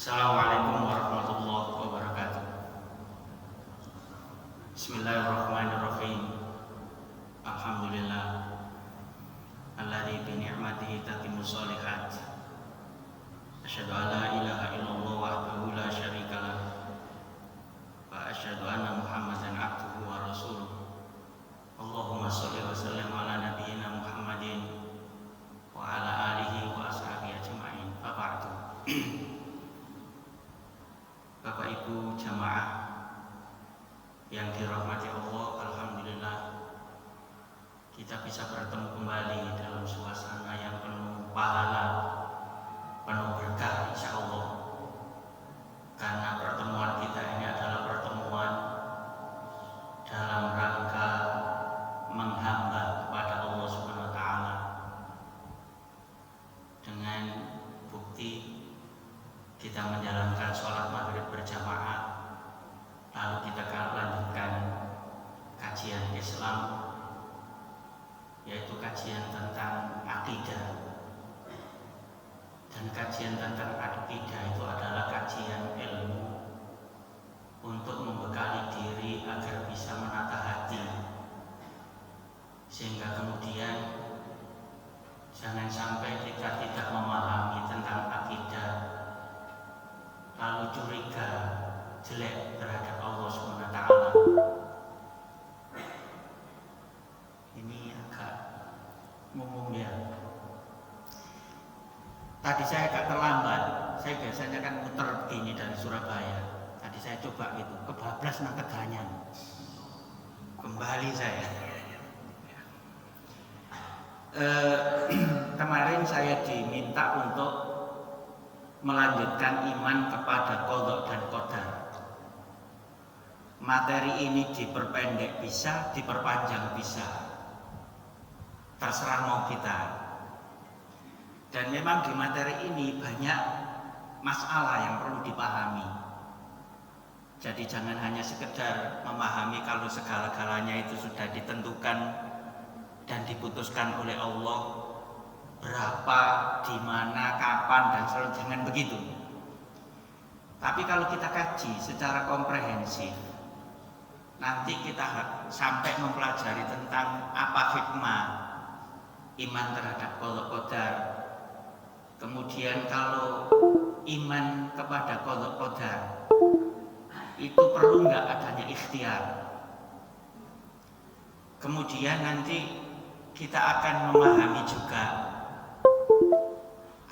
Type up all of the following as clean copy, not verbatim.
Assalamualaikum warahmatullahi wabarakatuh. Bismillahirrahmanirrahim. Alhamdulillah alladzi bi ni'matihi tatimmu shalihat. Asyhadu an la ilaha illallah wahdahu la syarika lah. Wa asyhadu anna Muhammadan abduhu wa rasuluh. Allahumma shalli wa sallim ala nabiyyina Muhammadin wa ala alihi wa ashabihi ajma'in. Fa ba'du. Bapak Ibu jamaah yang dirahmati Allah, alhamdulillah kita bisa bertemu kembali dalam suasana yang penuh pahala, penuh berkah insya Allah. Karena pertemuan kita ini adalah pertemuan dalam rangka menghamba kepada Allah Subhanahu wa taala dengan bukti kita menjalankan sholat maghrib berjamaah, lalu kita akan lanjutkan kajian Islam, yaitu kajian tentang akidah. Dan kajian tentang akidah itu adalah kajian ilmu untuk membekali diri agar bisa menata hati, sehingga kemudian jangan sampai kita tidak memahami tentang akidah lalu curiga jelek terhadap Allah Subhanahu wa taala. Ini agak ngomong ya. Tadi saya agak terlambat. Saya biasanya kan muter begini dari Surabaya. Tadi saya coba gitu, kebablas nang Teganyan. Kembali saya. Kemarin saya diminta untuk melanjutkan iman kepada qadha dan qadar. Materi ini diperpendek bisa, diperpanjang bisa, terserah mau kita. Dan memang di materi ini banyak masalah yang perlu dipahami. Jadi jangan hanya sekedar memahami kalau segala-galanya itu sudah ditentukan dan diputuskan oleh Allah, berapa, di mana, kapan, dan selalu jangan begitu. Tapi kalau kita kaji secara komprehensif, nanti kita sampai mempelajari tentang apa hikmah iman terhadap qadha qadar. Kemudian kalau iman kepada qadha qadar itu perlu nggak adanya ikhtiar. Kemudian nanti kita akan memahami juga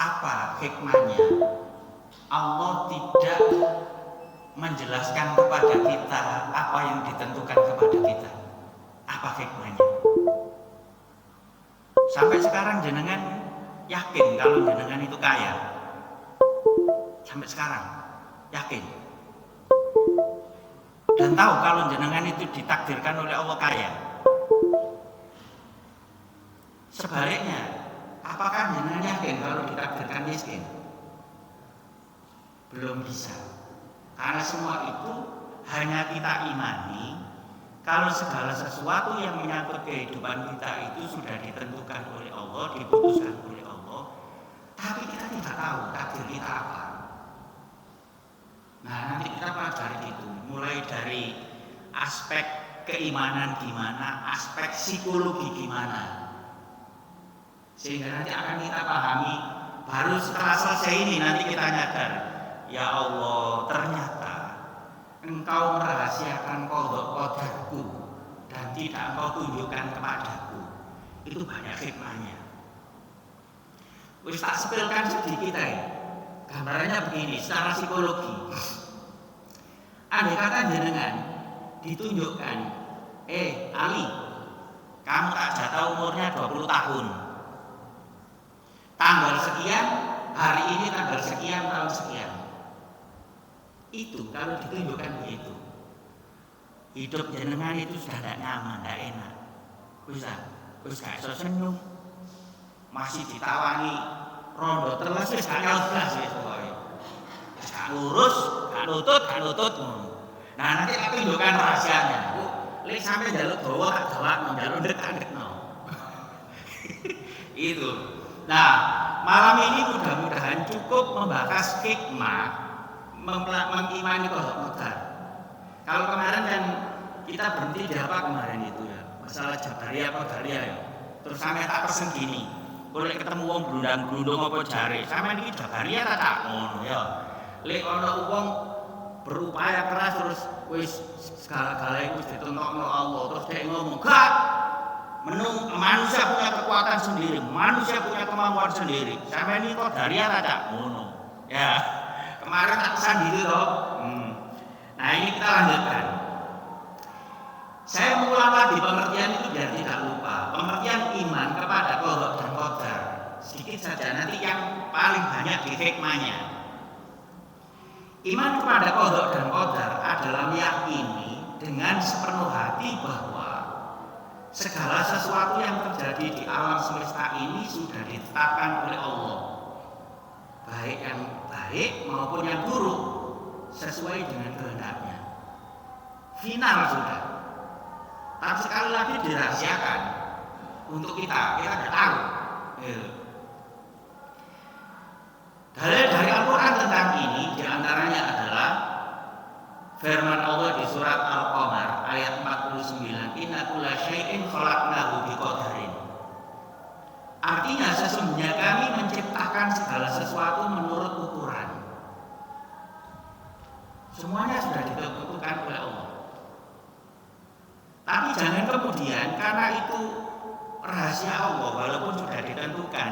apa hikmahnya Allah tidak menjelaskan kepada kita apa yang ditentukan kepada kita. Apa hikmahnya? Sampai sekarang jenengan yakin kalau jenengan itu kaya? Sampai sekarang yakin? Dan tahu kalau jenengan itu ditakdirkan oleh Allah kaya? Sebaliknya, apakah jenengan yakin kalau ditakdirkan miskin? Belum bisa. Karena semua itu hanya kita imani kalau segala sesuatu yang menyangkut kehidupan kita itu sudah ditentukan oleh Allah, diputuskan oleh Allah, tapi kita tidak tahu takdir kita apa. Nah, nanti kita pelajari itu, mulai dari aspek keimanan gimana, aspek psikologi gimana, sehingga nanti akan kita pahami. Baru setelah selesai ini nanti kita nyadar, ya Allah, ternyata Engkau merahasiakan qadha qadarku dan tidak Engkau tunjukkan kepadaku. Itu banyak hikmahnya. Wis tak sepilkan sedikit ya. Gambarannya begini, secara psikologi. Andai kata jenengan ditunjukkan, Ali, kamu tak jatah umurnya 20 tahun. Tanggal sekian, hari ini tanggal sekian, tahun sekian. Itu kalau ditunjukkan begitu, hidup jenengan itu sudah tidak nyaman, tidak enak. Wis gak iso senyum, masih ditawani rondo terus wis gak ngelas wis pokoke. Wis gak lurus, gak lutut. Nah, nanti tak tunjukkan rahasianya. Lek sampe njaluk dawa tak dawakno, njaluk ndek-ndekno. Itu. Nah, malam ini mudah-mudahan cukup membahas hikmah mengimani qadar. Kalau kemarin kan kita berhenti di apa kemarin itu ya, masalah Jabariyah Qadariyah ya. Terus sampai tak pesen gini, boleh ketemu wong glundang-glundung apa jare, sampean iki Jabariyah ta tak ngono ya. Lek ana wong berupaya keras terus wis segala-galanya wis ditontokno Allah, terus dia ngomong, "Gak, manusia punya kekuatan sendiri, manusia punya kemampuan sendiri. Sampean iki Qadariyah ta tak ngono." Ya. Kemarin tak pesan gitu toh. Nah, ini kita lanjutkan. Saya mengulang lagi pengertian itu biar tidak lupa. Pengertian iman kepada qada dan qadar. Sedikit saja nanti yang paling banyak di hikmahnya. Iman kepada qada dan qadar adalah meyakini dengan sepenuh hati bahwa segala sesuatu yang terjadi di alam semesta ini sudah ditetapkan oleh Allah. Baik yang baik maupun yang buruk sesuai dengan kehendaknya. Final sudah. Tapi sekali lagi dirahasiakan untuk kita tidak tahu. Dalil dari Al-Quran tentang ini diantaranya adalah firman Allah di surat Al-Qamar ayat 49, Inna kulla syai'in khalaqnahu biqadarin. Artinya sesungguhnya kami menciptakan segala sesuatu menurut ukuran. Semuanya sudah ditentukan oleh Allah. Tapi jangan kemudian karena itu rahasia Allah walaupun sudah ditentukan,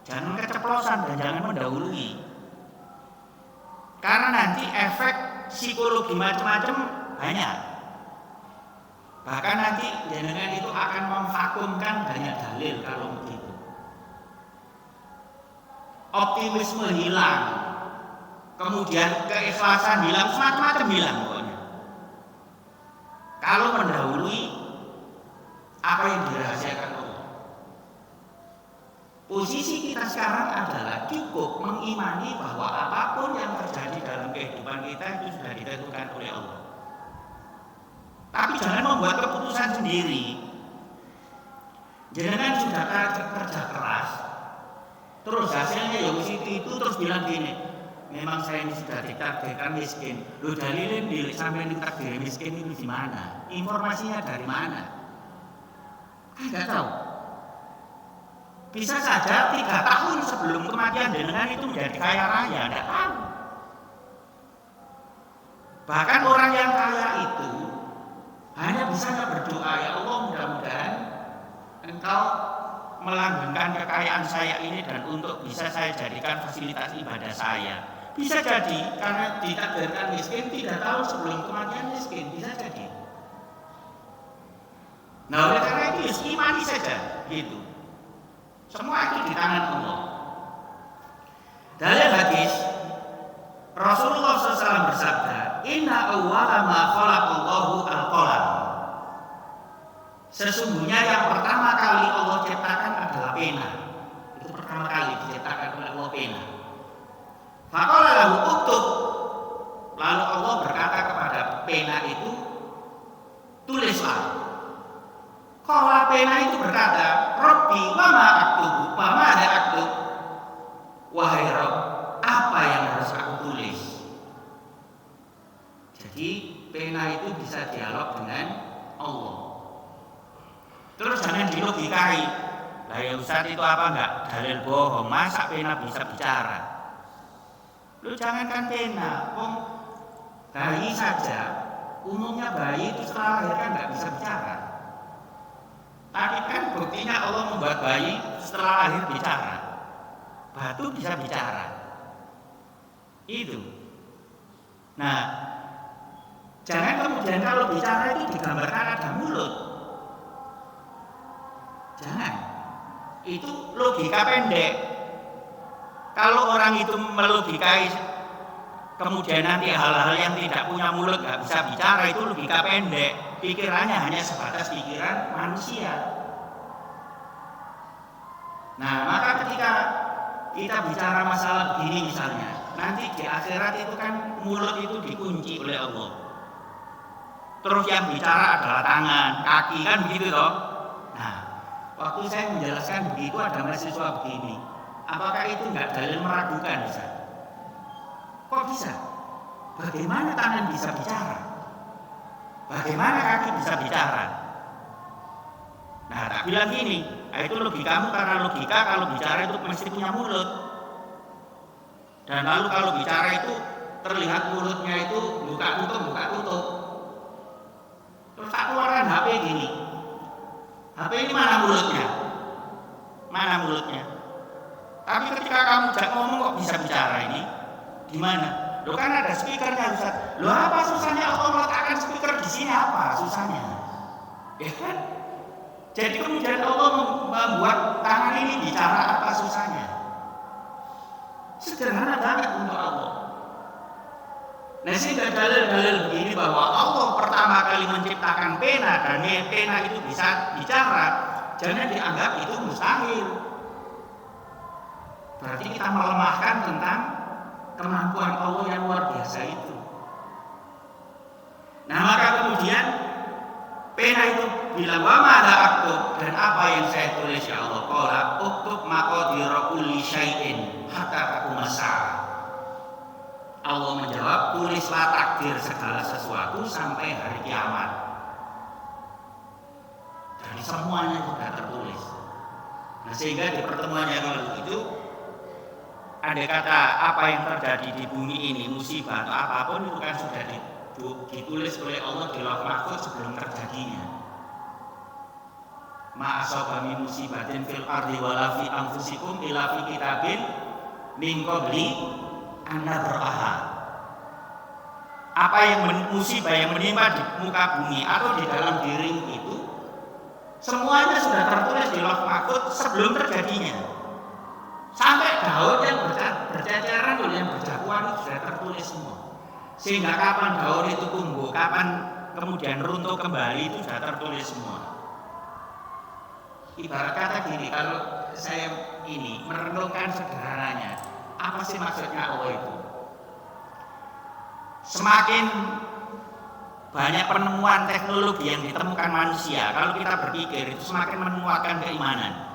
jangan keceplosan dan jangan mendahului. Karena nanti efek psikologi macam-macam banyak. Bahkan nanti jenengan itu akan memvakumkan banyak dalil kalau begitu. Optimisme hilang, kemudian keikhlasan hilang, semacam-macam hilang pokoknya. Kalau mendahului apa yang dirahasiakan Allah. Posisi kita sekarang adalah cukup mengimani bahwa apapun yang terjadi dalam kehidupan kita itu sudah ditentukan oleh Allah. Tapi jangan membuat keputusan sendiri. Jangan sudah kerja keras, terus hasilnya ya itu terus bilang gini, memang saya ini sudah ditakdirkan miskin. Lo dalilin diri sampai ditakdir miskin itu di mana? Informasinya dari mana? Tidak tahu. Bisa saja 3 tahun sebelum kematian jenengan itu menjadi kaya raya, tidak tahu. Bahkan orang yang kaya itu hanya bisa berdoa, ya Allah mudah-mudahan Engkau melanggengkan kekayaan saya ini dan untuk bisa saya jadikan fasilitas ibadah saya. Bisa jadi karena ditakdirkan miskin 3 tahun sebelum kematian miskin, bisa jadi. Nah oleh karena itu imani saja gitu. Semua itu di tangan Allah. Dalil hadis Rasulullah SAW bersabda, Inna awwala ma khalaqallahu al-qalam. Sesungguhnya yang pertama kali Allah ciptakan adalah pena. Itu pertama kali diciptakan oleh Allah pena. Faqala lahu uktub. Lalu Allah berkata kepada pena itu, tulislah. Qala pena itu berkata, Rabbi wa ma aktubu, wa ma ada aktub. Wahai Rabb, apa yang harus aku tulis? Jadi pena itu bisa dialog dengan Allah. Terus jangan dilogikai. Lah ya Ustaz itu apa enggak dalil bohong, masa pena bisa bicara? Lu jangankan pena, bayi saja, umumnya bayi itu setelah lahir kan enggak bisa bicara. Tapi kan buktinya Allah membuat bayi setelah lahir bicara. Batu bisa bicara. Itu. Nah, jangan kemudian kalau bicara itu digambarkan ada mulut. Jangan. Itu logika pendek. Kalau orang itu melogikai kemudian nanti hal-hal yang tidak punya mulut nggak bisa bicara, itu logika pendek. Pikirannya hanya sebatas pikiran manusia. Nah, maka ketika kita bicara masalah begini misalnya, nanti di akhirat itu kan mulut itu dikunci oleh Allah. Terus yang bicara adalah tangan, kaki, kan begitu toh. Nah, waktu saya menjelaskan begitu ada mahasiswa begini, apakah itu nggak dalil meragukan, Ustaz? Kok bisa? Bagaimana tangan bisa bicara? Bagaimana kaki bisa bicara? Nah, tak bilang gini, itu logikamu karena logika kalau bicara itu mesti punya mulut. Dan lalu kalau bicara itu terlihat mulutnya itu buka tutup. Terus tak keluarkan HP gini. HP ini mana mulutnya? Mana mulutnya? Tapi ketika kamu ngomong kok bisa bicara ini? Gimana? Loh kan ada speakernya Ustaz. Loh apa susahnya Allah meletakkan speaker di sini, apa susahnya? Ya kan? Jadi kemudian Allah membuat tangan ini bicara, apa susahnya? Sederhana banget untuk Allah. Nah sehingga dalil-dalil begini bahwa Allah pertama kali menciptakan pena dan pena itu bisa bicara, jangan dianggap itu mustahil. Berarti kita melemahkan tentang kemampuan Allah yang luar biasa itu. Nah maka kemudian pena itu bilang wa ma'ala aktub, dan apa yang saya tulis ya Allah, qala uktub maqadira kulli syai'in hatta taqum as-sa'a. Allah menjawab, tulislah takdir segala sesuatu sampai hari kiamat. Jadi semuanya sudah tertulis. Nah sehingga di pertemuan yang lalu itu ada kata apa yang terjadi di bumi ini, musibah atau apapun itu kan sudah ditulis oleh Allah di Lauh Mahfuz sebelum terjadinya. Ma asaba min musibatin fil ardi wala fi anfusikum illa fi kitabin min qabli an nabraha. Apa yang musibah yang menimpa di muka bumi atau di dalam diri itu semuanya sudah tertulis di Lauh Mahfuz sebelum terjadinya. Sampai daun yang berceceran yang berjatuhan itu sudah tertulis semua. Sehingga kapan daun itu tumbuh, kapan kemudian runtuh kembali itu sudah tertulis semua. Ibarat kata gini, kalau saya ini merenungkan sederhananya, apa sih maksudnya Allah itu? Semakin banyak penemuan teknologi yang ditemukan manusia, kalau kita berpikir itu semakin menguatkan keimanan.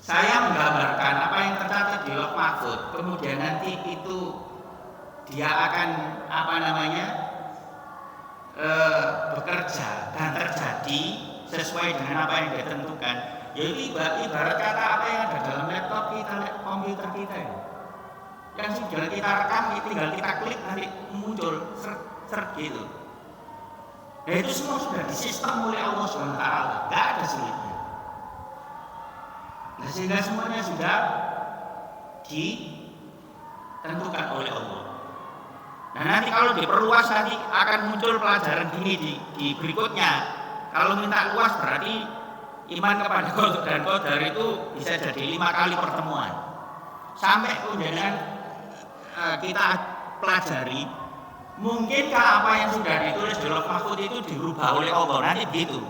Saya menggambarkan apa yang tercatat di Lauh Mahfuz, kemudian nanti itu dia akan bekerja dan terjadi sesuai dengan apa yang ditentukan. Yaitu ibarat kata apa yang ada dalam laptop kita, komputer kita ini. Yang sudah kita rekam, tinggal kita klik nanti muncul seret gitu. Nah itu semua sudah disistem oleh Allah SWT, nggak ada sulitnya. Nah sehingga semuanya sudah ditentukan oleh Allah. Nah nanti kalau diperluas nanti akan muncul pelajaran gini di berikutnya. Kalau minta luas berarti iman kepada qadar dan qadar itu bisa jadi 5 kali pertemuan. Sampai kemudian kita pelajari, mungkinkah apa yang sudah ditulis di Lauh Mahfuz itu dirubah oleh Allah, nanti begitu.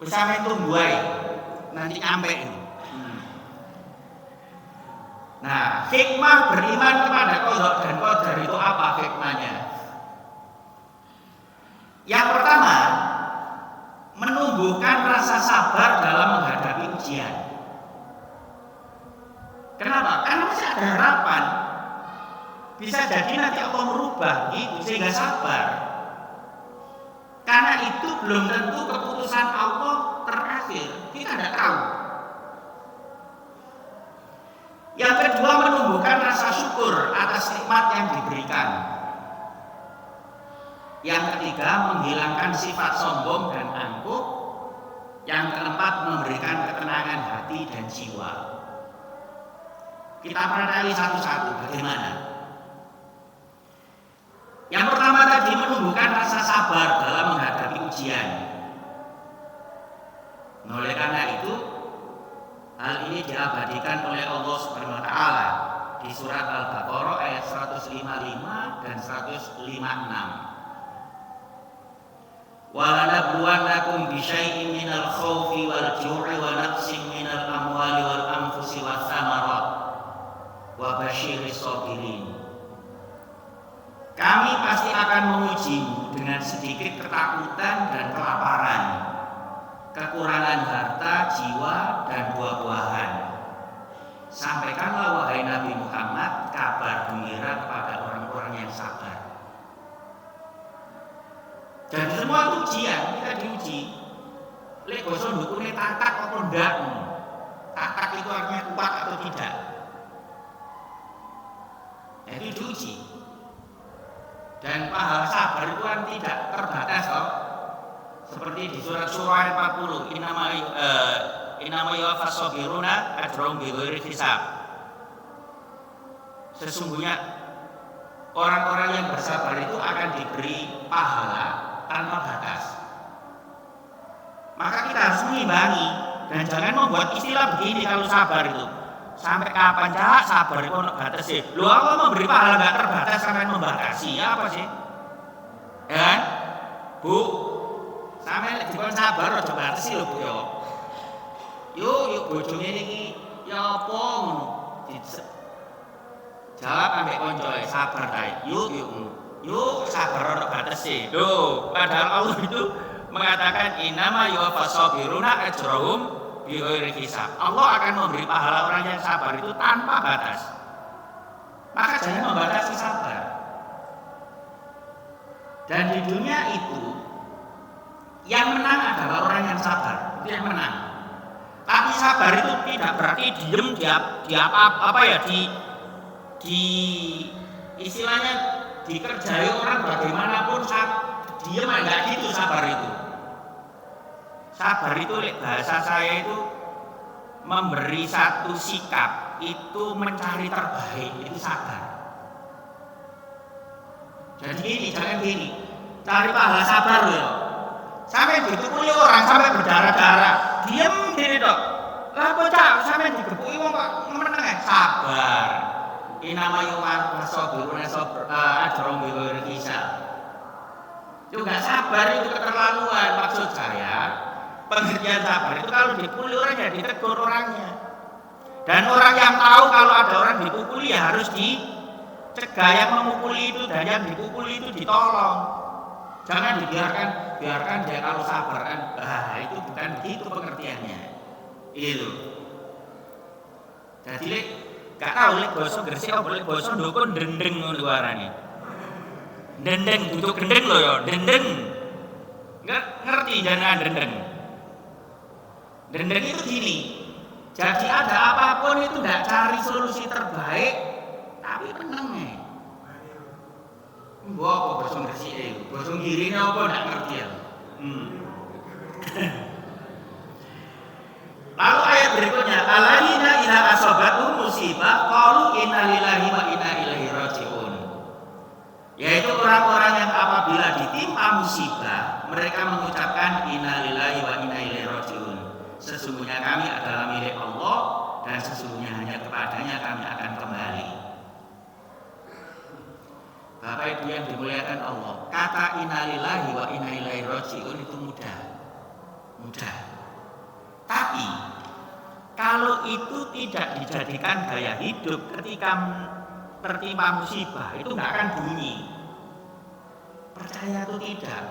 Bisa main tunggu aja. Nanti nyampe ini. Nah, hikmah beriman kepada qada dan qadar itu apa hikmahnya? Yang pertama, menumbuhkan rasa sabar dalam menghadapi ujian. Kenapa? Karena masih ada harapan. Bisa jadi nanti Allah merubah gitu sehingga sabar. Karena itu belum tentu keputusan Allah terakhir, kita tidak tahu. Yang kedua, menumbuhkan rasa syukur atas nikmat yang diberikan. Yang ketiga, menghilangkan sifat sombong dan angkuh. Yang keempat, memberikan ketenangan hati dan jiwa. Kita pelajari satu-satu bagaimana. Yang pertama tadi, menumbuhkan rasa sabar dalam menghadapi ujian. Oleh karena itu, hal ini diabadikan oleh Allah Subhanahu wa taala di surat Al-Baqarah ayat 155 dan 156. Wa lanabluwannakum bisyai'in minal khaufi wal ju'i wa naqsin minal amwali wal anfusi wath thamarat wa basyiris sabirin. Kami pasti akan mengujimu dengan sedikit ketakutan dan kelaparan, kekurangan harta, jiwa, dan buah-buahan. Sampaikanlah wahai Nabi Muhammad kabar gembira kepada orang-orang yang sabar. Dan semua itu ujian, kita diuji. Lek basa ndukune tatak apa ndak? Tatak itu artinya kuat atau tidak. Itu diuji. Dan pahala sabar itu kan tidak terbatas toh. Seperti di surat Syura ayat 40, innama yuwaffas sabiruna ajrahum bighairi hisab. Sesungguhnya orang-orang yang bersabar itu akan diberi pahala tanpa batas. Maka kita harus mengimbangi dan jangan membuat istilah begini kalau sabar itu. Sampai kapan cak sabar itu ono batas sih? Lu Allah memberi pahala nggak terbatas sampai membatasi apa sih? Ya kan? Bu, sampai dikon sabar aja batasi lho Bu yo. Yuk bojone niki ya apa ngono? Jawab ambek koncoe sabar ta. Yuk sabar ono batasi. Loh, padahal Allah itu mengatakan innama yuwaffas sabiruna ajrahum bighairi hisab. Allah akan memberi pahala orang yang sabar itu tanpa batas. Maka jangan membatasi sabar. Dan di dunia itu yang menang adalah orang yang sabar, itu yang menang. Tapi sabar itu tidak berarti diem di istilahnya dikerjai orang bagaimanapun diem enggak gitu sabar itu. Sabar itu bahasa saya itu memberi satu sikap, itu mencari terbaik, itu sabar. Jadi gini, jangan gini, cari pahala sabar loh. Sampai ditukuli orang sampai berdarah-darah, diem gini dok. Lah bocah sampai digebui wong kok meneng sabar. Innama yuwaffas sabiruna ajrahum bighairi hisab. Juga sabar itu keterlaluan. Maksud saya pengertian sabar itu kalau dipukuli orang ya ditegur orangnya. Dan orang yang tahu kalau ada orang dipukuli ya harus dicegah yang memukuli itu, dan yang dipukuli itu ditolong. Jangan biarkan dia kalau sabar kan. Itu bukan begitu pengertiannya. Itu. Jadi gak tahu lek basa Gresik apa lek basa ndukun dendeng ngono warane. Dendeng untuk gendeng loh ya, dendeng. Ngerti jangan dendeng. Dendeng itu gini. Jadi ada apapun itu enggak cari solusi terbaik, tapi meneng. Mbok apa basa Gresik itu? Basa ngirine apa enggak ngerti ya. Lalu ayat berikutnya, alladzina idza asabatuhum musibah qalu inna lillahi wa inna ilaihi raji'un. Yaitu orang-orang yang apabila ditimpa musibah, mereka mengucapkan inna lillahi wa inna ilaihi raji'un. Sesungguhnya kami adalah milik Allah dan sesungguhnya hanya kepadanya kami akan kembali. Bapak Ibu yang dimuliakan Allah, kata inna lillahi wa inna ilaihi raji'un itu mudah. Tapi kalau itu tidak dijadikan gaya hidup ketika tertimpa musibah, itu nggak akan bunyi. Percaya atau tidak?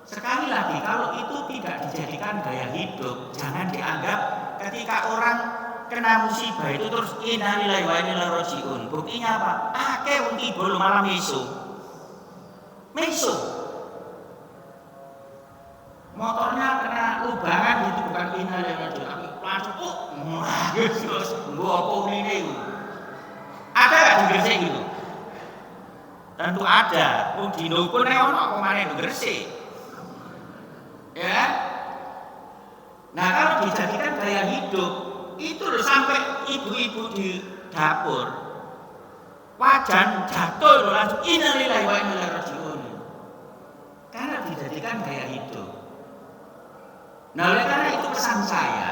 Sekali lagi, kalau itu tidak dijadikan gaya hidup, jangan dianggap ketika orang kena musibah itu terus inna lillahi wa inna ilaihi raji'un. Buktinya apa? Akeh wong tiba malam mesu. Motornya kena lubangan itu bukan inna lillahi wa inna ilaihi raji'un, langsung terus nggo apa ngene iku. Ada enggak di Gresik gitu? Tentu ada. Wong dino pun nek ono apa maneh di Gresik. Ya. Nah, kalau dijadikan gaya hidup, itu loh sampai ibu-ibu di dapur wajan jatuh loh langsung inna lillahi wa inna ilaihi raji'un. Karena dijadikan gaya hidup. Nah, oleh karena itu pesan saya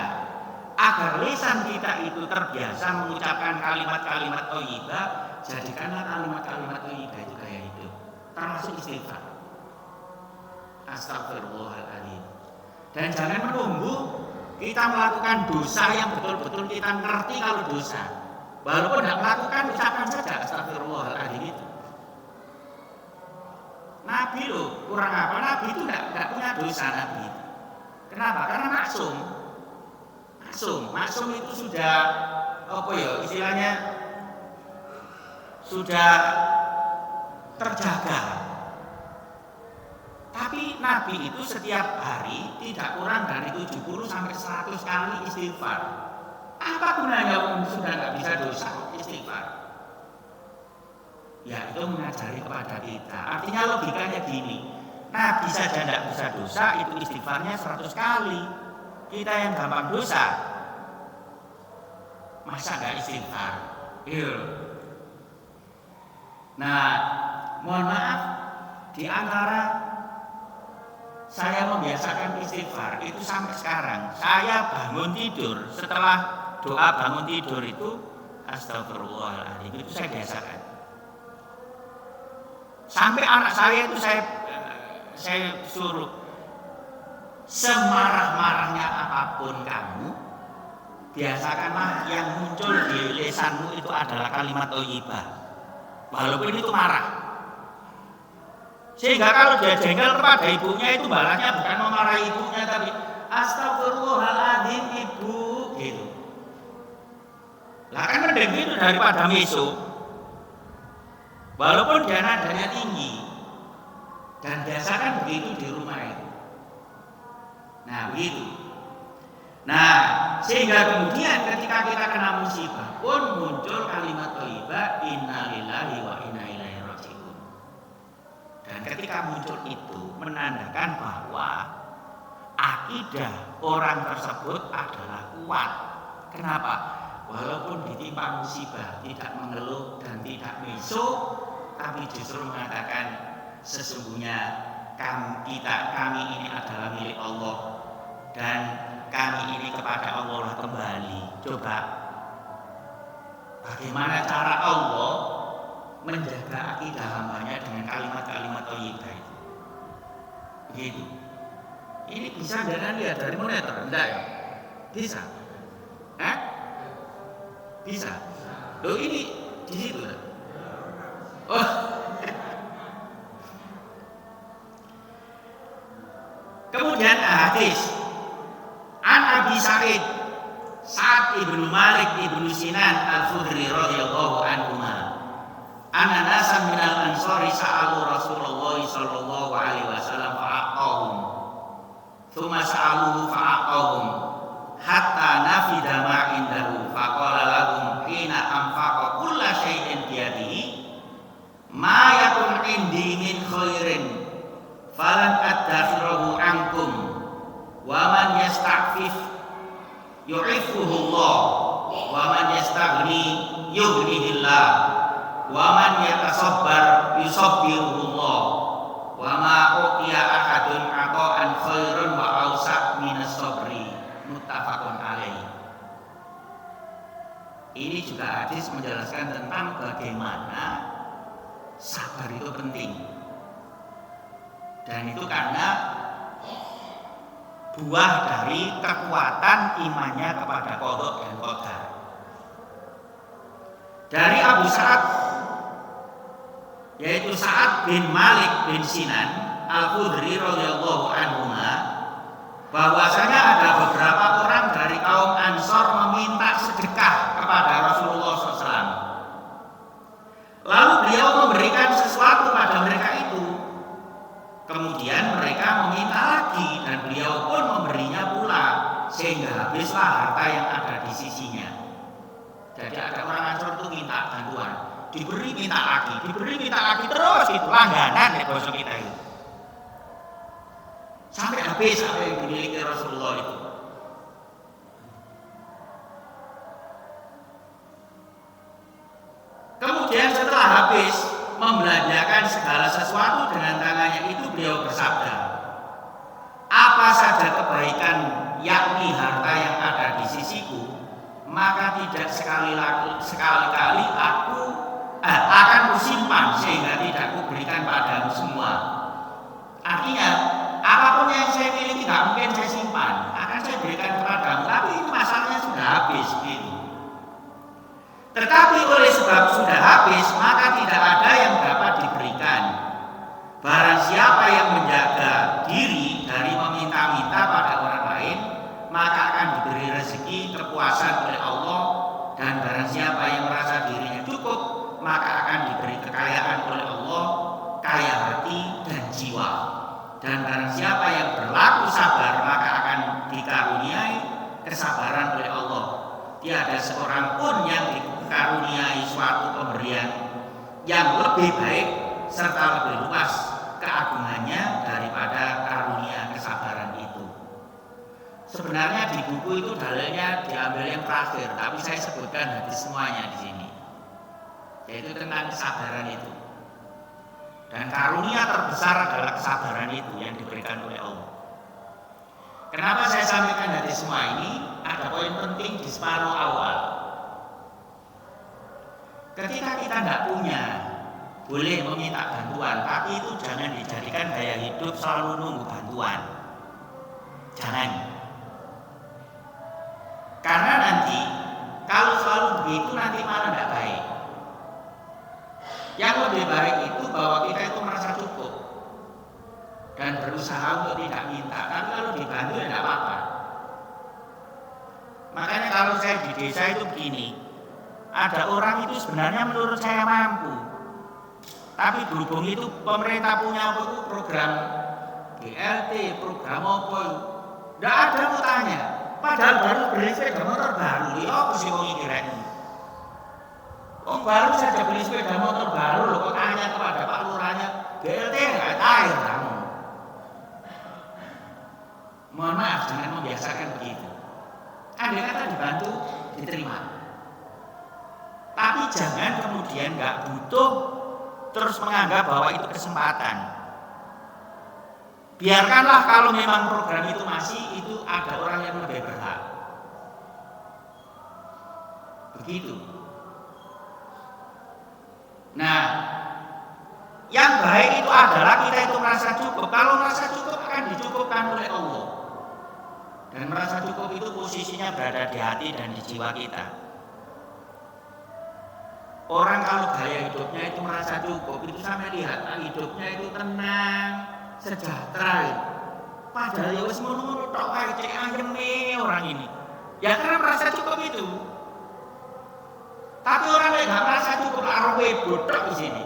agar lisan kita itu terbiasa mengucapkan kalimat-kalimat thayyibah, jadikanlah kalimat-kalimat thayyibah itu gaya hidup, termasuk istighfar. Astagfirullahaladzim. Dan jangan menunggu kita melakukan dosa yang betul-betul kita ngerti kalau dosa. Walaupun tidak melakukan, ucapkan saja astagfirullahaladzim itu. Nabi loh, kurang apa? Nabi itu tidak punya dosa Nabi. Kenapa? Karena maksum. Maksum itu sudah apa ya istilahnya, sudah terjaga. Tapi Nabi itu setiap hari tidak kurang dari 70 sampai 100 kali istighfar. Apa gunanya sudah nggak bisa dosa istighfar? Ya itu mengajari kepada kita. Artinya logikanya gini, Nabi saja tidak bisa dosa, itu istighfarnya 100 kali. Kita yang gampang dosa, masa nggak istighfar? Nah, mohon maaf, di antara saya membiasakan istighfar itu sampai sekarang. Saya bangun tidur, setelah doa bangun tidur itu astagfirullahaladzim, itu saya biasakan. Sampai anak saya itu saya suruh, semarah-marahnya apapun kamu, biasakanlah yang muncul di lisanmu itu adalah kalimat thayyibah, walaupun itu marah. Sehingga kalau dia jengkel kepada ibunya itu balasnya bukan memarahi ibunya, tapi astagfirullahaladzim ibu, gitu. Lah kan mending itu daripada mesuk, walaupun dia nadanya tinggi. Dan biasakan begitu di rumah itu. Nah begitu. Nah sehingga kemudian ketika kita kena musibah pun muncul kalimat thayyibah innalillahi wa inna ilaihi raji'un. Dan ketika muncul itu menandakan bahwa akidah orang tersebut adalah kuat. Kenapa? Walaupun ditimpa musibah tidak mengeluh dan tidak mesuk, tapi justru mengatakan sesungguhnya kami ini adalah milik Allah dan kami ini kepada Allah kembali. Coba bagaimana cara Allah menjaga akidah hambanya dengan kalimat-kalimat thayyibah itu. Begitu. Ini bisa dengan lihat dari monitor, enggak ya? Bisa. Bisa. Loh ini di situ. Oh. Kemudian hadis An Abi Sa'id Sa'ad ibnu Malik ibnu Sinan Al-Khudri radhiyallahu anhuma anna nasan minal ansari sa'alu Rasulullah sallallahu alaihi wasallam fa'aqahum thumma sa'aluhu fa'aqahum hatta nafida ma indahu faqala lahum hina anfaqa kulla syai'in biyadihi ma yakun indi min khairin falan addakhirahu ankum wa man yasta'fif yu'iffuhullah wa man yastaghni yughnihillah wa man yatasabbar yusabbiruhullah wa ma uqiya ahadun ata'an khairun wa awsa' minas sabri muttafaqun alaih. Ini juga hadis menjelaskan tentang bagaimana sabar itu penting. Dan itu karena buah dari kekuatan imannya kepada qadha dan qadar. Dari Abu Sa'ad, yaitu Sa'ad bin Malik bin Sinan Al-Khudri radhiyallahu anhuma, bahwasanya ada beberapa orang dari kaum Ansor meminta sedekah kepada Rasulullah SAW. Lalu beliau memberikan sesuatu pada mereka itu. Kemudian mereka meminta lagi dan beliau pun memberinya pula, sehingga habislah harta yang ada di sisinya. Jadi ada orang Ansor itu minta bantuan, diberi minta lagi terus, itu langganan ya bosok kita itu. Sampai habis apa yang dimiliki Rasulullah itu. Kemudian setelah habis membelanjakan segala sesuatu dengan tangannya itu, beliau bersabda, apa saja kebaikan yakni harta yang ada di sisiku, maka tidak sekali-kali aku akan kusimpan sehingga tidak kuberikan padamu semua. Artinya apapun yang saya miliki tidak mungkin saya simpan, akan saya berikan kepadamu, tapi ini masalahnya sudah habis gitu. Tetapi oleh sebab sudah habis, maka tidak ada yang dapat diberikan. Barang siapa yang menjaga diri dari meminta-minta pada orang lain, maka akan diberi rezeki Dan barang siapa yang berlaku sabar maka akan dikaruniai kesabaran oleh Allah. Tiada seorang pun yang dikaruniai suatu pemberian yang lebih baik serta lebih luas keagungannya daripada karunia kesabaran itu. Sebenarnya di buku itu dalilnya diambil yang terakhir, tapi saya sebutkan hadis semuanya di sini, yaitu tentang kesabaran itu. Dan karunia terbesar adalah kesabaran itu yang diberikan oleh Allah. Kenapa saya sampaikan hadis semua ini? Ada poin penting di separuh awal. Ketika kita tidak punya, boleh meminta bantuan, tapi itu jangan dijadikan gaya hidup selalu nunggu bantuan. Jangan. Karena nanti kalau selalu begitu nanti malah tidak baik. Yang lebih baik itu bahwa kita itu merasa cukup dan berusaha untuk tidak minta. Tapi kalau dibantu ya tidak apa-apa. Makanya kalau saya di desa itu begini, ada orang itu sebenarnya menurut saya mampu, tapi berhubung itu pemerintah punya program BLT, program apa, tidak ada mau tanya. Padahal baru beli sepeda motor baru, ya apa sih kok kira ini? Oh baru saja beli sepeda motor baru, loh kok tanya kepada Pak Lurahnya, BLT nggak cair kamu. Mohon maaf, jangan membiasakan begitu. Andai kata dibantu, diterima. Tapi jangan kemudian nggak butuh terus menganggap bahwa itu kesempatan. Biarkanlah kalau memang program itu masih, itu ada orang yang lebih berhak. Begitu. Nah, yang baik itu adalah kita itu merasa cukup. Kalau merasa cukup akan dicukupkan oleh Allah. Dan merasa cukup itu posisinya berada di hati dan di jiwa kita. Orang kalau gaya hidupnya itu merasa cukup, itu sampai lihat hidupnya itu tenang, sejahtera. Padahal ya wis ngono-ngono tok wae cek ayeme orang ini. Ya karena merasa cukup itu. Tapi orang yang enggak merasa cukup karo kowe bodoh di sini.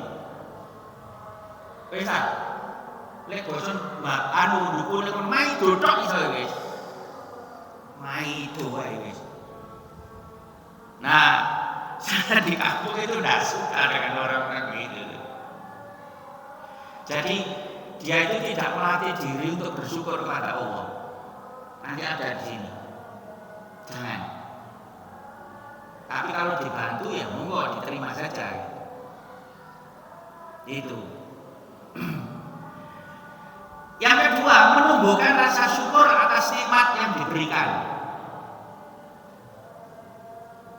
Wis ah. Lek bosan anu dukun nek mai dotok iso wis. Mai itu wae wis. Nah, saya di kampung itu tidak suka dengan orang-orang begitu. Jadi dia itu tidak melatih diri untuk bersyukur kepada Allah. Nanti ada di sini. Jangan. Tapi kalau dibantu ya monggo diterima saja. Itu. Yang kedua, menumbuhkan rasa syukur atas nikmat yang diberikan.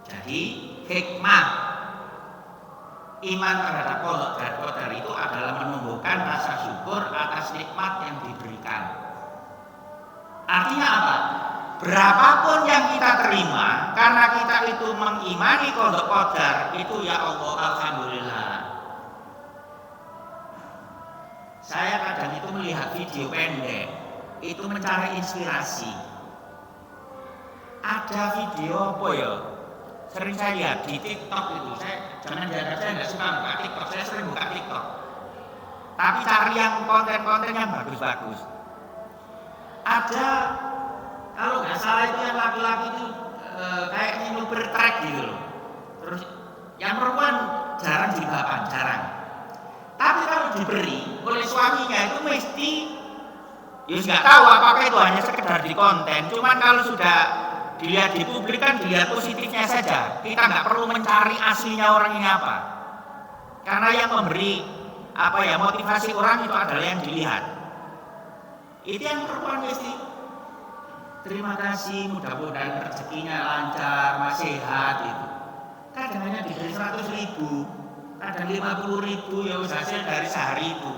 Jadi hikmah iman terhadap qada dan qadar itu adalah menumbuhkan rasa syukur atas nikmat yang diberikan. Artinya apa? Berapapun yang kita terima, karena kita itu mengimani qada qadar, itu ya Allah alhamdulillah. Saya kadang itu melihat video pendek, itu mencari inspirasi. Ada video apa ya? Sering saya lihat di TikTok itu. Saya nggak suka buka TikTok, saya sering buka TikTok. Tapi cari yang konten-konten yang bagus-bagus. Ada, kalau nggak salah itu yang laki-laki itu kayaknya nyuper trek gitu loh. Terus yang perempuan jarang jilbaban, jarang. Tapi kalau diberi oleh suaminya itu mesti, ya nggak tahu apakah itu hanya sekedar di konten. Cuman kalau sudah dilihat di publik kan dilihat positifnya saja. Kita nggak perlu mencari aslinya orang ini apa. Karena yang memberi motivasi orang itu adalah yang dilihat. Itu yang perempuan mesti terima kasih, mudah-mudahan rezekinya lancar, masih sehat itu. Kadang hanya diberi 100.000, kadang 50.000 ya hasil dari sehari itu.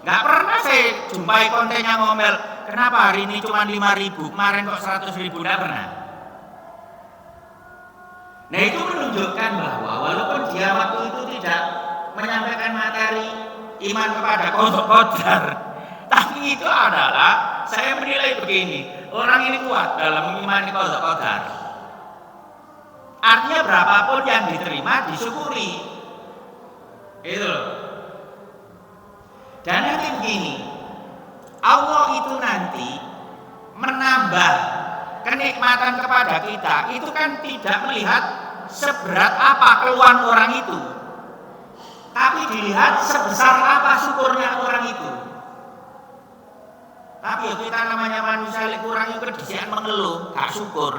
Nggak pernah saya jumpai kontennya ngomel, kenapa hari ini cuma 5.000, kemarin kok 100.000, nggak pernah. Nah itu menunjukkan bahwa walaupun dia waktu itu tidak menyampaikan materi iman kepada qada qadar, tapi itu adalah, saya menilai begini, orang ini kuat dalam mengimani qada qadar. Artinya berapapun yang diterima disyukuri. Itu loh. Dan nanti begini, Allah itu nanti menambah kenikmatan kepada kita itu kan tidak melihat seberat apa keluhan orang itu, tapi dilihat sebesar apa syukurnya orang itu. Tapi ya kita namanya manusia kurang itu kedisian mengeluh, gak syukur.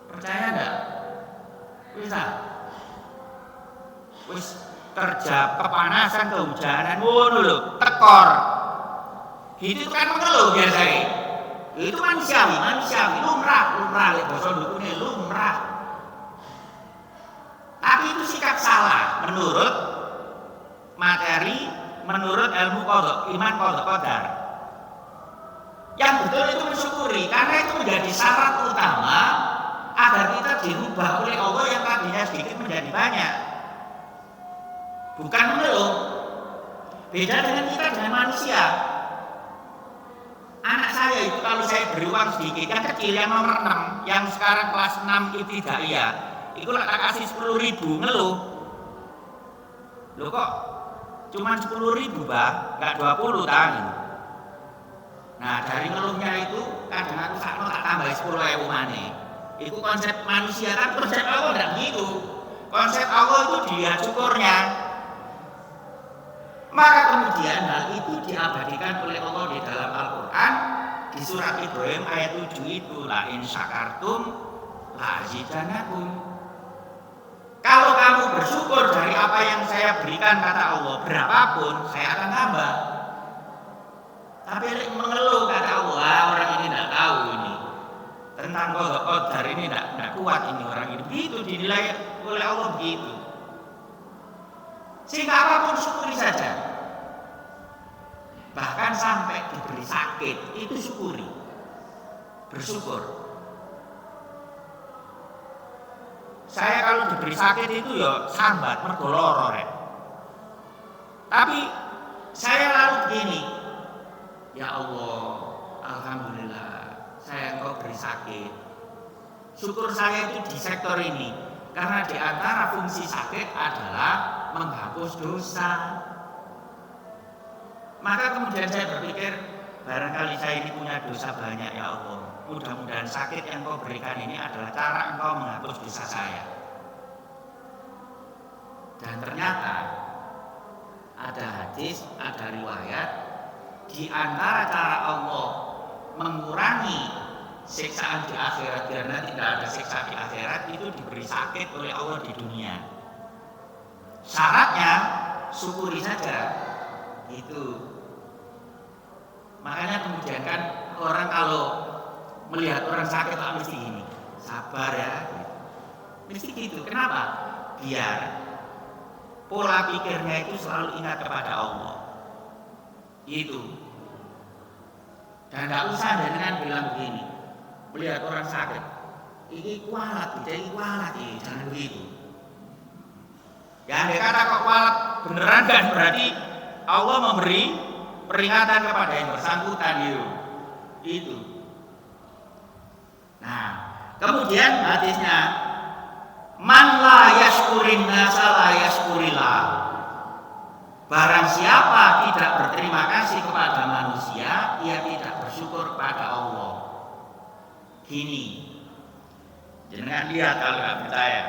Percaya enggak? Bisa. Wis kerja kepanasan kehujanan ngono lho, tekor. Itu kan mengeluh biasanya. Itu manusiawi, lumrah lek basa dukune lumrah. Tapi itu sikap salah menurut materi, menurut ilmu qadha, iman qadar. Yang betul itu mensyukuri, karena itu menjadi syarat utama agar kita dirubah oleh Allah yang tadinya sedikit menjadi banyak. Bukan mengeluh. Beda dengan kita dengan manusia. Anak saya itu kalau saya beri uang sedikit, yang kecil, yang nomor 6, yang sekarang kelas 6 ibtidaiyah, itu tak kasih 10.000, ngeluh. Loh kok cuma 10.000 bah, nggak 20 tahun. Nah dari ngeluhnya itu kadang aku tak tambah 10.000 maneh. Itu konsep manusia, kan konsep Allah tidak begitu. Konsep Allah itu dilihat syukurnya. Maka kemudian hal itu diabadikan oleh Allah di dalam Al-Quran di surat Ibrahim ayat 7 itu, la in syakartum la azidannakum. Kalau kamu bersyukur dari apa yang saya berikan, kata Allah, berapapun saya akan tambah. Tapi mengeluh, kata Allah, orang ini tidak tahu ini tentang qadar, ini tidak kuat ini orang ini. Begitu dinilai oleh Allah begitu. Sehingga apapun syukuri saja. Bahkan sampai diberi sakit itu syukuri, bersyukur. Saya kalau diberi sakit itu ya sambat, mergo lara rek. Tapi saya lalu begini, ya Allah, alhamdulillah saya engkau beri sakit. Syukur saya itu di sektor ini, karena di antara fungsi sakit adalah menghapus dosa. Maka kemudian saya berpikir, barangkali saya ini punya dosa banyak ya Allah. Mudah-mudahan sakit yang kau berikan ini adalah cara engkau menghapus dosa saya. Dan ternyata ada hadis, ada riwayat, di antara cara Allah mengurangi siksaan di akhirat biar nanti tidak ada siksa di akhirat, itu diberi sakit oleh Allah di dunia. Syaratnya syukuri saja. Itu. Makanya kemudian kan orang kalau melihat orang sakit mesti gini, sabar ya. Mesti gitu. Kenapa? Biar pola pikirnya itu selalu ingat kepada Allah. Itu. Dan tidak usah dengan bilang begini, melihat orang sakit, ini kualat, jadi kualat, jangan begitu. Ya andai kata kok kualat beneran kan berarti Allah memberi peringatan kepada yang bersangkutan itu. Nah, kemudian hadisnya, man la yashkurin nasa la yashkurillah. Barang siapa tidak berterima kasih kepada manusia, ia tidak bersyukur kepada Allah. Gini, jangan lihat kalau nggak percaya.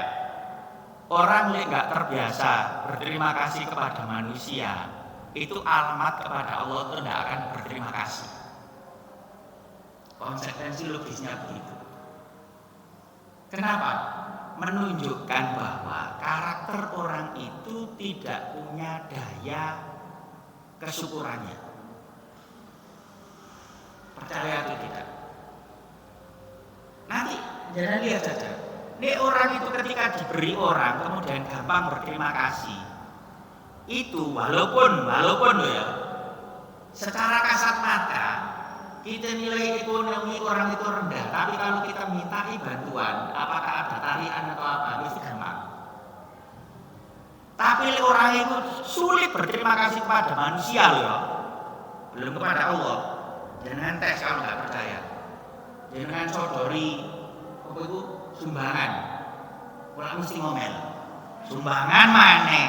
Orang yang nggak terbiasa berterima kasih kepada manusia, itu alamat kepada Allah itu tidak akan berterima kasih. Konsekuensi logisnya begitu. Kenapa? Menunjukkan bahwa karakter orang itu tidak punya daya kesyukurannya. Percaya atau tidak? Nanti jangan lihat saja. Ini orang itu ketika diberi orang kemudian gampang berterima kasih. Itu walaupun loh ya, secara kasat mata kita nilai ekonomi orang itu rendah, tapi kalau kita mintai bantuan, apakah ada tarian atau apa, mesti gampang. Tapi orang itu sulit berterima kasih kepada manusia loh ya, belum kepada Allah. Jangan tes kalau nggak percaya. Jangan sodori apa itu sumbangan, kalau mesti ngomel. Sumbangan maneh,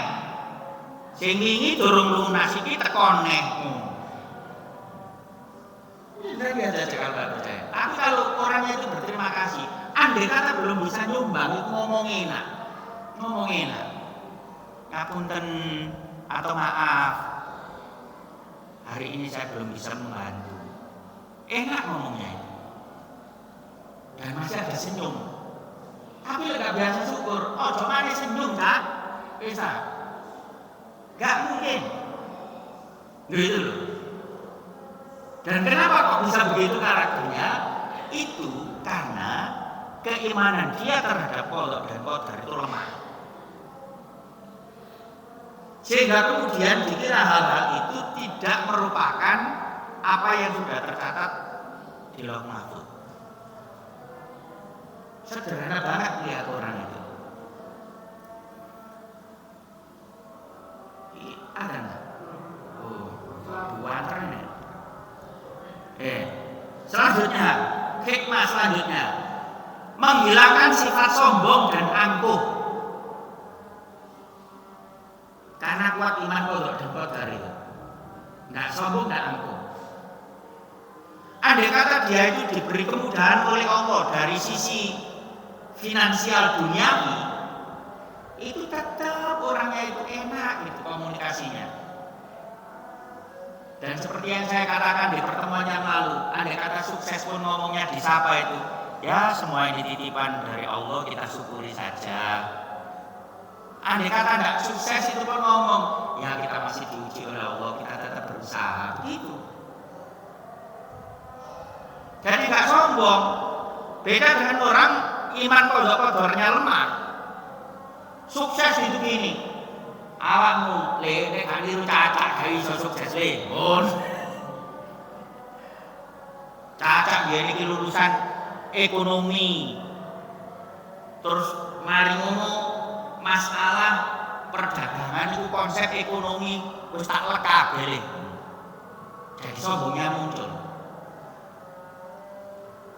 sing wingi durung lunas iki tekone. Saya biasa saja kalau nggak percaya. Tapi kalau orangnya itu berterima kasih, andai kata belum bisa nyumbang, itu ngomong enak. Ngapunten atau maaf, hari ini saya belum bisa membantu. Enak ngomongnya itu. Dan masih ada senyum. Tapi nggak biasa syukur. Oh, cuma ada senyum kan? Bisa? Nggak mungkin. Gitu loh. Dan kenapa kok bisa begitu karakternya? Itu karena keimanan dia terhadap qadha dan qadar itu lemah. Sehingga kemudian dikira hal-hal itu tidak merupakan apa yang sudah tercatat di Lauh Mahfuz. Sederhana banget lihat orang itu. Ada nggak? Oh, buat keren. Selanjutnya, hikmah selanjutnya, menghilangkan sifat sombong dan angkuh. Karena kuat iman qadha dan qadar itu, nggak sombong, nggak angkuh. Andai kata dia itu diberi kemudahan oleh Allah dari sisi finansial duniawi, itu tetap orangnya itu enak gitu komunikasinya. Dan seperti yang saya katakan di pertemuan yang lalu, andai kata sukses pun ngomongnya disapa itu, ya semua ini titipan dari Allah, kita syukuri saja. Andai kata tidak sukses itu pun ngomong, ya kita masih diuji oleh Allah, kita tetap berusaha. Begitu. Jadi nggak sombong. Beda dengan orang iman qadha-qadarnya lemah. Sukses itu gini. Awakmu nek gak niru cacak gak iso sukses le. Mon. Cacak biyen iki lulusan ekonomi. Terus mari ngono masalah perdagangan itu konsep ekonomi wis tak lek kabeh le. Jadi sombongnya muncul.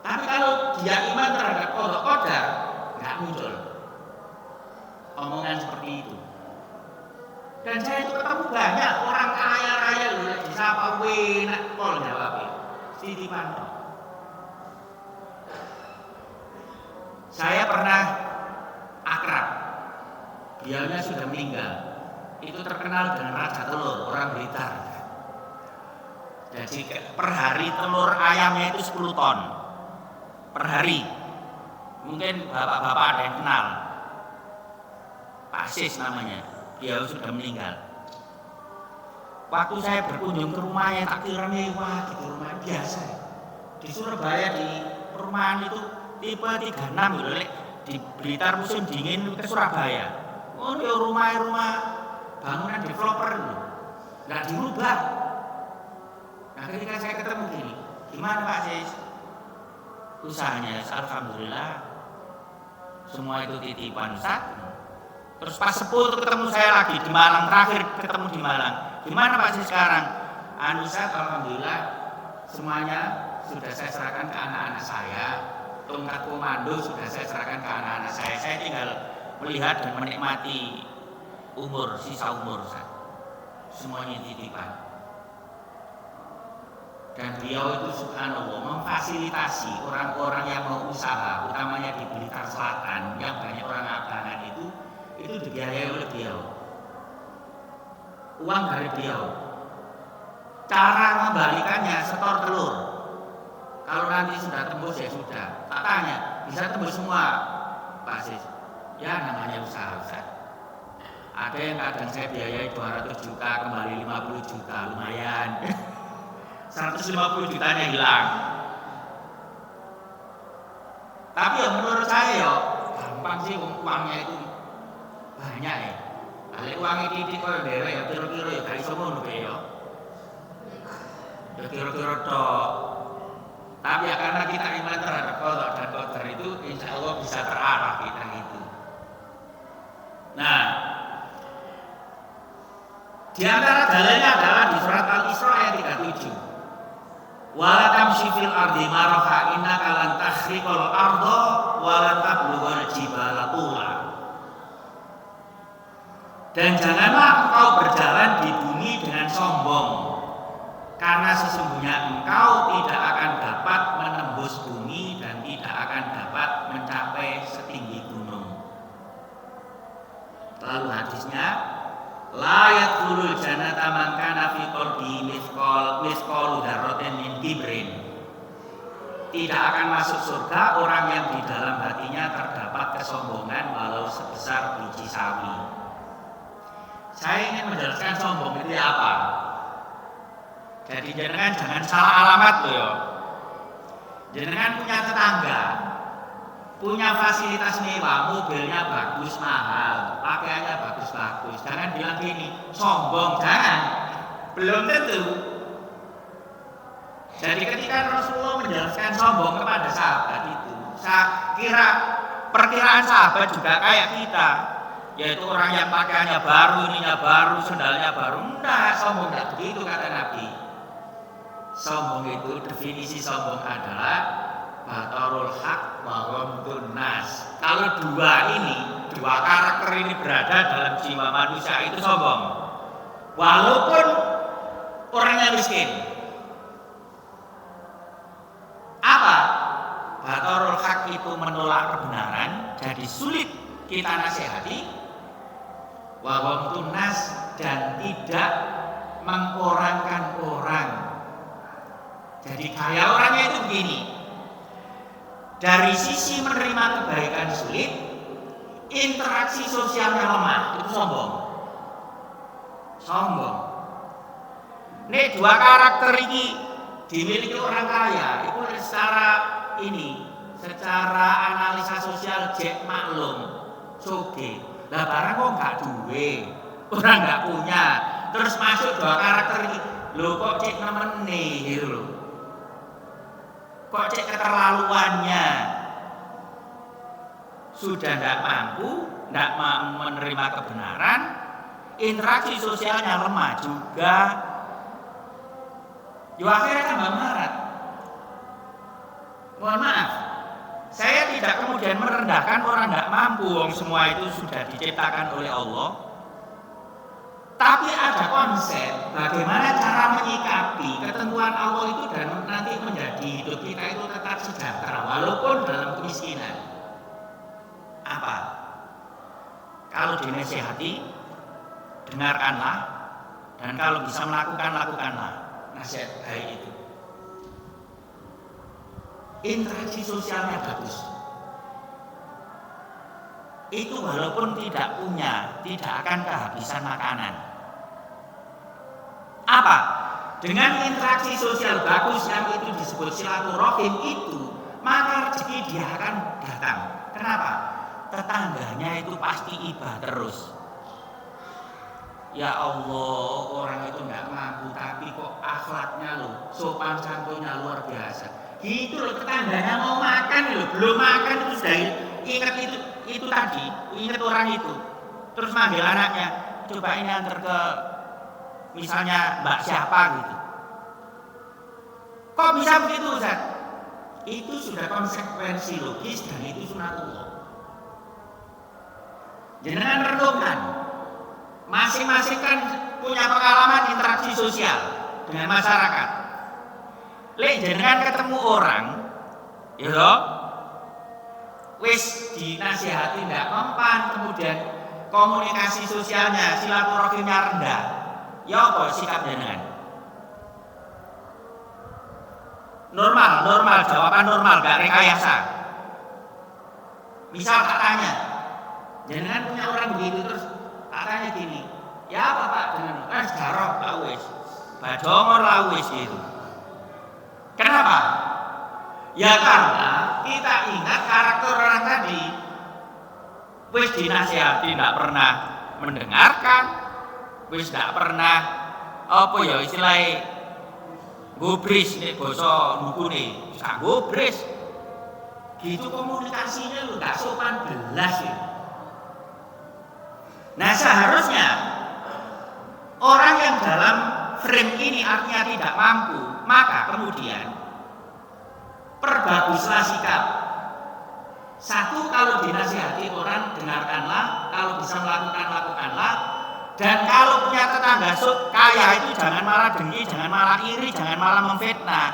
Tapi kalau dia iman terhadap qadha qadar nggak muncul omongan seperti itu. Dan saya itu ketemu banyak orang kaya-raya loh, disapa enak pol jawabnya. Titipan. Saya pernah akrab, beliaunya sudah meninggal. Itu terkenal dengan Raja Telur, orang Blitar. Jadi per hari telur ayamnya itu 10 ton. Per hari. Mungkin bapak-bapak ada yang kenal. Pak Sis namanya. Dia sudah meninggal. Waktu saya berkunjung ke rumahnya, tak kira mewah gitu, rumah biasa. Di Surabaya di perumahan itu tipe 36 gitu, di Blitar musim dingin ke Surabaya. Oh, ya rumah bangunan developer itu, nggak dirubah. Nah, ketika saya ketemu gini, gimana Pak Sis? Usahanya, alhamdulillah, semua itu titipan Ustaz. Terus pas sepuh ketemu saya lagi di Malang, terakhir ketemu di Malang. Gimana Pak Sis sekarang? Ustaz, alhamdulillah semuanya sudah saya serahkan ke anak-anak saya. Tongkat komando sudah saya serahkan ke anak-anak saya. Saya tinggal melihat dan menikmati sisa umur Ustaz. Semuanya titipan. Dan beliau itu subhanallah memfasilitasi orang-orang yang mau usaha, utamanya di Blitar Selatan yang banyak orang abangan itu dibiayai oleh beliau. Uang dari beliau. Cara membalikannya setor telur. Kalau nanti sudah tembus ya sudah. Tak tanya, bisa tembus semua Pak Sis? Ya namanya usaha Ustaz. Ada yang kadang saya biayai 200 juta, kembali 50 juta, lumayan. 150 jutanya hilang. Tapi ya menurut saya ya gampang sih uangnya itu banyak ya. Kalau uangnya titik kok dhewe ya kira-kira ya gak iso ngono ya. Ya kira-kira tok. Tapi ya karena kita iman terhadap qadha dan qadar itu insya Allah bisa terarah kita itu. Nah, di antara dalilnya adalah di surat Al-Isra ayat 37. Wala tamshi fil ardi maraha innaka lan takhriqal arda wa lan tablughal jibala tula. Dan janganlah engkau berjalan di bumi dengan sombong, karena sesungguhnya engkau tidak akan hadisnya, la yadkhulul jannata man kana fi qalbi mithqalu dzarratin min kibrin. Tidak akan masuk surga orang yang di dalam hatinya terdapat kesombongan walau sebesar biji sawi. Saya ingin menjelaskan sombong itu apa. Jadi jenengan jangan salah alamat loh ya. Jenengan punya tetangga, punya fasilitas mewah, mobilnya bagus mahal, pakaiannya bagus-bagus. Jangan bilang gini, sombong, jangan. Belum tentu. Jadi ketika Rasulullah menjelaskan sombong kepada sahabat itu, saya kira perkiraan sahabat juga kayak kita, yaitu orang yang pakaiannya baru, ininya baru, sendalnya baru. Enggak, sombong enggak begitu kata Nabi. Sombong itu, definisi sombong adalah batarul haq wa ghamdun nas. Kalau dua karakter ini berada dalam jiwa manusia itu sombong. Walaupun orangnya miskin. Apa? Batarul haq itu menolak kebenaran, jadi sulit kita nasihati. Wa ghamdun nas, dan tidak mengorangkan orang. Jadi kayak orangnya itu begini. Dari sisi menerima kebaikan sulit, interaksi sosialnya lemah, itu sombong. Sombong. Ini dua karakter ini dimiliki orang kaya, itu secara analisa sosial jek maklum, soge. Lah barang kok nggak duwe, orang nggak punya, terus masuk dua karakter ini, lo kok cek nemeni gitu loh. Kok cek keterlaluannya, sudah tidak mampu, tidak menerima kebenaran, interaksi sosialnya lemah juga, akhirnya tambah marah. Mohon maaf, saya tidak kemudian merendahkan orang tidak mampu, semua itu sudah diciptakan oleh Allah. Tapi ada konsep bagaimana cara menyikapi ketentuan Allah itu dan nanti menjadi hidup kita itu tetap sejahtera walaupun dalam kemiskinan. Apa? Kalau dinasihati, dengarkanlah, dan kalau bisa lakukanlah nasihat baik itu. Interaksi sosialnya bagus. Itu walaupun tidak punya, tidak akan kehabisan makanan. Apa? Dengan interaksi sosial bagus yang itu disebut silaturahim itu, maka rezeki dia akan datang. Kenapa? Tetangganya itu pasti iba terus. Ya Allah, orang itu nggak mampu, tapi kok akhlaknya loh, sopan santunnya luar biasa. Gitu loh, tetangganya mau makan loh, belum makan itu sudah ingat itu tadi, ingat orang itu. Terus manggil anaknya, coba ini antar ke misalnya Mbak siapa gitu. Kok bisa begitu Ustaz? Itu sudah konsekuensi logis dan itu sunatullah. Jenengan renungkan, masing-masing kan punya pengalaman interaksi sosial dengan masyarakat. Lek jenengan ketemu orang, ya toh, wis dinasihati ndak mempan, kemudian komunikasi sosialnya, silaturahimnya rendah. Ya apa sikap jenengan? Normal, jawaban normal, gak rekayasa. Misal tak tanya, jenengan punya orang begitu terus tak tanya gini, ya apa Pak dengan sejarah Pak wis, badongor lah wis gitu. Kenapa? Ya karena kita ingat karakter orang tadi, wis dinasihati tidak pernah mendengarkan, wis tidak pernah apa ya istilahnya gobris nek basa dukune, sak gobris. Gitu komunikasinya lu gak sopan belas ya. Nah seharusnya orang yang dalam frame ini artinya tidak mampu, maka kemudian perbaguslah sikap. Satu, kalau dinasihati orang dengarkanlah, kalau bisa lakukanlah. Dan kalau punya tetangga kaya itu jangan malah dengki, jangan malah iri, jangan malah memfitnah.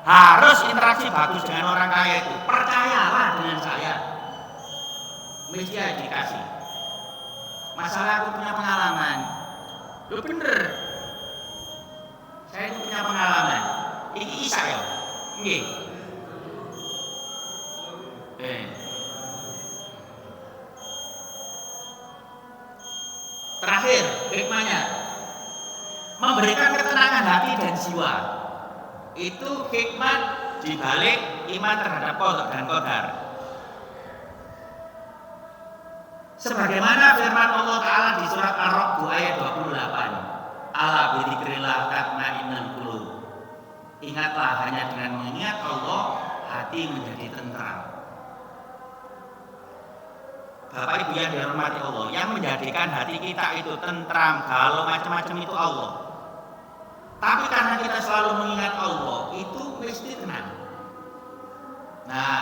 Harus interaksi bagus dengan orang kaya itu. Percayalah dengan saya, mesti dikasih. Masalah aku punya pengalaman. Lu bener. Saya itu punya pengalaman. Iki isa ya. Nggih. Terakhir, hikmahnya memberikan ketenangan hati dan jiwa. Itu hikmah dibalik iman terhadap qada dan qadar. Sebagaimana firman Allah Ta'ala di surat Ar-Ra'd ayat 28. Ala bidzikrillah tatma'innul qulub. Ingatlah, hanya dengan mengingat Allah hati menjadi tentram. Bapak Ibu yang dihormati Allah, yang menjadikan hati kita itu tentram, galau macam-macam itu Allah. Tapi karena kita selalu mengingat Allah, itu mesti tenang. Nah,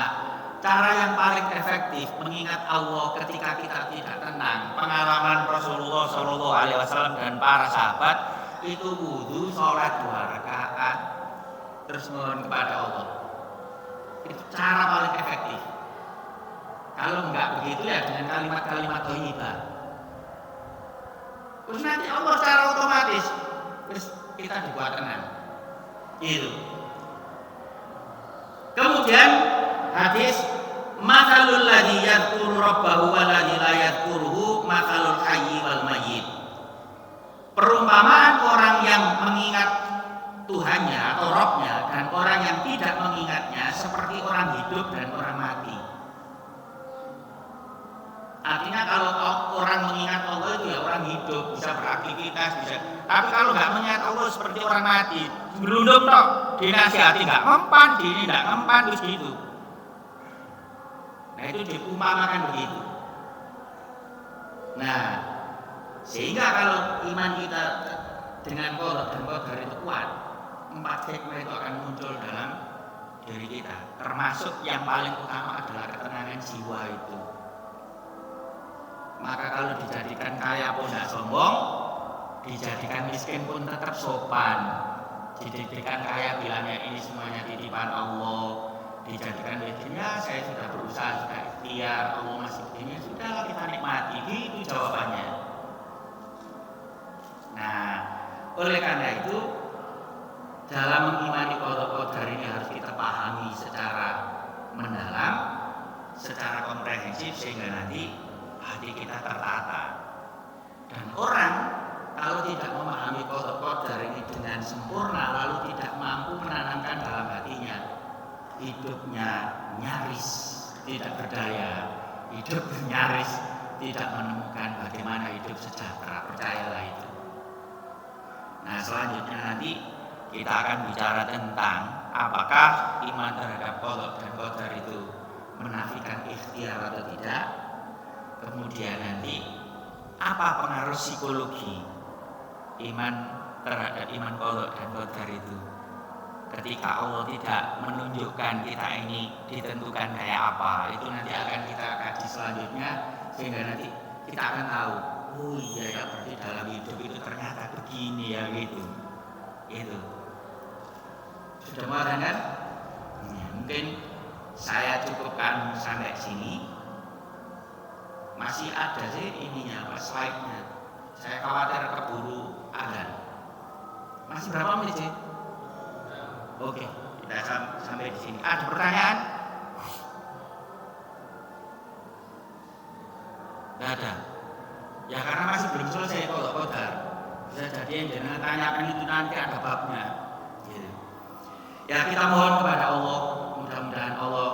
cara yang paling efektif mengingat Allah ketika kita tidak tenang, pengalaman Rasulullah SAW dan para sahabat itu wudu, sholat 2 rakaat, terus mohon kepada Allah. Itu cara paling efektif. Kalau enggak begitu ya dengan kalimat-kalimat thayyibah. Terus nanti Allah secara otomatis terus kita dibuat tenang. Itu. Kemudian hadis mathalul ladzi yadhkuru rabbahu wal ladzi la yadhkuruhu mathalul hayyi wal mayyit. Perumpamaan orang yang mengingat Tuhannya atau Rabbnya dan orang yang tidak mengingatnya seperti orang hidup dan orang mati. Artinya kalau orang mengingat Allah itu ya orang hidup, bisa beraktivitas, bisa. Tapi kalau nggak mengingat Allah seperti orang mati, berundung toh, dinasihati nggak mempan, dini nggak mempan, terus gitu. Nah itu diumpamakan begitu. Nah sehingga kalau iman kita dengan qada dan qadar itu kuat, 4 hikmah itu akan muncul dalam diri kita. Termasuk yang paling utama adalah ketenangan jiwa itu. Maka kalau dijadikan kaya pun tidak sombong, dijadikan miskin pun tetap sopan. Dijadikan kaya bilangnya ini semuanya titipan Allah. Dijadikan miskinnya saya sudah berusaha, sudah ikhtiar, Allah masih begini, sudahlah kita nikmati. Itu jawabannya. Nah, oleh karena itu dalam mengimani qada ini harus kita pahami secara mendalam, secara komprehensif sehingga nanti hati kita tertata. Dan orang kalau tidak memahami qada ini dengan sempurna lalu tidak mampu menanamkan dalam hatinya, hidupnya nyaris tidak berdaya, hidup nyaris tidak menemukan bagaimana hidup sejahtera. Percayalah itu. Nah selanjutnya nanti kita akan bicara tentang apakah iman terhadap qada dan qadar itu menafikan ikhtiar atau tidak. Kemudian nanti apa pengaruh psikologi iman terhadap iman qada dan qadar itu ketika Allah tidak menunjukkan kita ini ditentukan kayak apa. Itu nanti akan kita kaji selanjutnya sehingga nanti kita akan tahu, oh iya ya berarti dalam hidup itu ternyata begini ya gitu. Itu sudah mau kan? Ya, mungkin saya cukupkan sampai sini. Masih ada sih ininya, apa slide-nya. Saya khawatir keburu azan. Masih berapa menit sih? Oke, kita sampai di sini. Ada pertanyaan? Tidak ada. Ya karena masih belum selesai qadar. Bisa jadi yang jangan tanyakan itu nanti ada babnya. Gitu. Ya kita mohon kepada Allah, mudah-mudahan Allah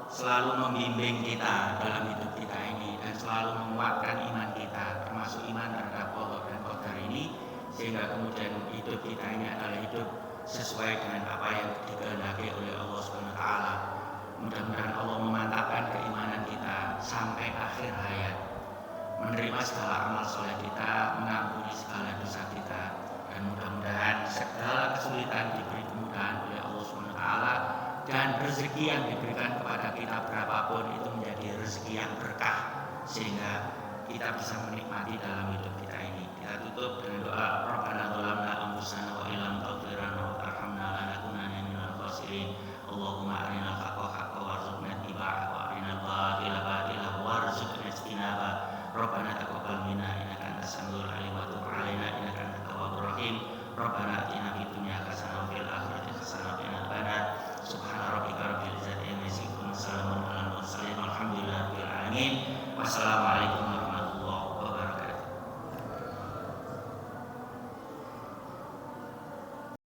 selalu membimbing kita dalam hidup kita ini dan selalu menguatkan iman kita, termasuk iman terhadap qada dan qadar ini, sehingga kemudian hidup kita ini adalah hidup sesuai dengan apa yang dikehendaki oleh Allah SWT. Mudah-mudahan Allah memantapkan keimanan kita sampai akhir hayat, menerima segala amal soleh kita, mengampuni segala dosa kita, dan mudah-mudahan segala kesulitan diberi kemudahan oleh Allah SWT. Dan rezeki yang diberikan kepada kita berapapun itu menjadi rezeki yang berkah sehingga kita bisa menikmati dalam hidup kita ini. Kita tutup dengan doa Rabbana dzalamna anfusana wa illam taghfir lana wa tarhamna lanakunanna minal khasirin. Allahumma arinal haqqa haqqan warzuqna ittiba'ahu wa arinal batila batila warzuqna ijtinaba. Rabbana taqabbal minna ingin